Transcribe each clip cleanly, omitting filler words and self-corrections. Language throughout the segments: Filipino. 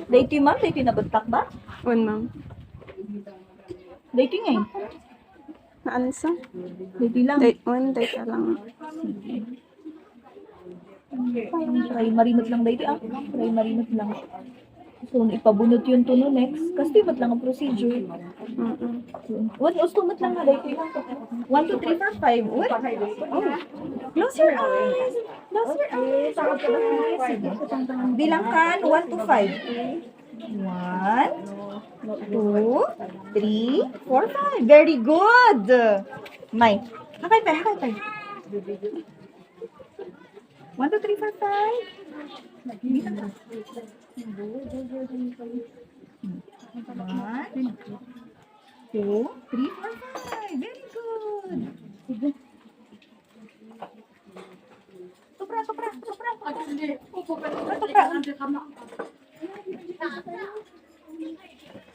Dati ma'am, dati nabatak ba? Un, ma'am. Dati ngayon. Naansa? Dati lang. Day ka lang. Try marimot lang dati ah. Try marimot lang. So, ipabunot yun to no next. Kasi ba't lang ang procedure? What? Ustumot lang na dati lang. 1, 2, 3, 4, 5. What? Oh. Close your eyes. Close your eyes. Okay. Sige. Bilang kan 1 to 5. 1, 2, 3, 4, 5. Very good. May. Hakay pa, hakay pa. 1, 2, 3, 4, 5. 1, 2, 3, 4, 5. Very good. Sige. Tupra.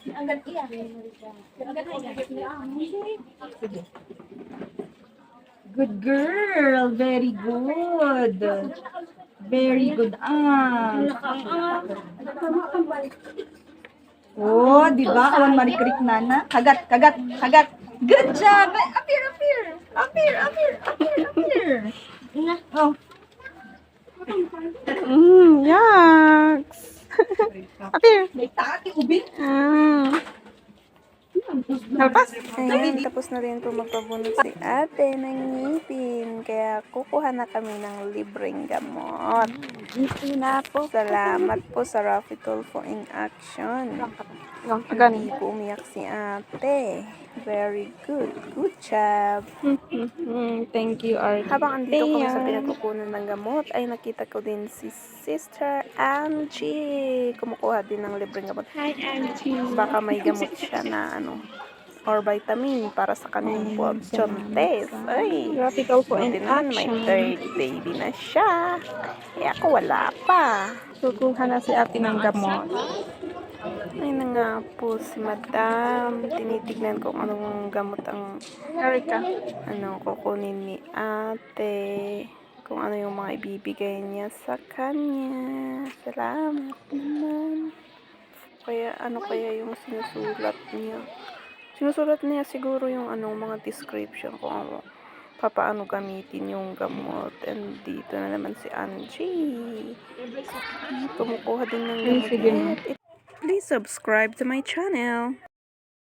Angkat iya. Sige. Good girl. Very good. Very good. Oh, di ba? Awan marikrik nana. Kagat. Good job. Appear. Oh. Yucks. Appear. May taki ubin. Nalpas. Ayan, tapos na rin po magpabunot si ate ng ngipin. Kaya kukuha na kami ng libreng gamot. Na po. Salamat po sa Rafi Tulfo in action. Hindi po umiyak si ate. Very good. Good job. Thank you, Arte. Habang andito kami sa pinagkukunan ng gamot, ay nakita ko din si Sister Angie. Kumukuha din ng libreng gamot. Hi, Auntie. Baka may gamot siya na or vitamin para sa kanyang chontes. Ay, Graphical po in buti naman may action. third baby na siya. Eh ako wala pa. Kukuha na si ate ng gamot. Ay na nga po si Madam. Tinitignan ko kung anong gamot ang Erika. kukunin ni ate. Kung ano yung mga ibibigay niya sa kanya. Salamat naman. Kaya ano kaya yung sinusulat niya? Sinusulat niya siguro yung mga description kung papaano gamitin yung gamot. And dito na naman si Angie. Kumukuha din ng gamot. Sige. Please subscribe to my channel.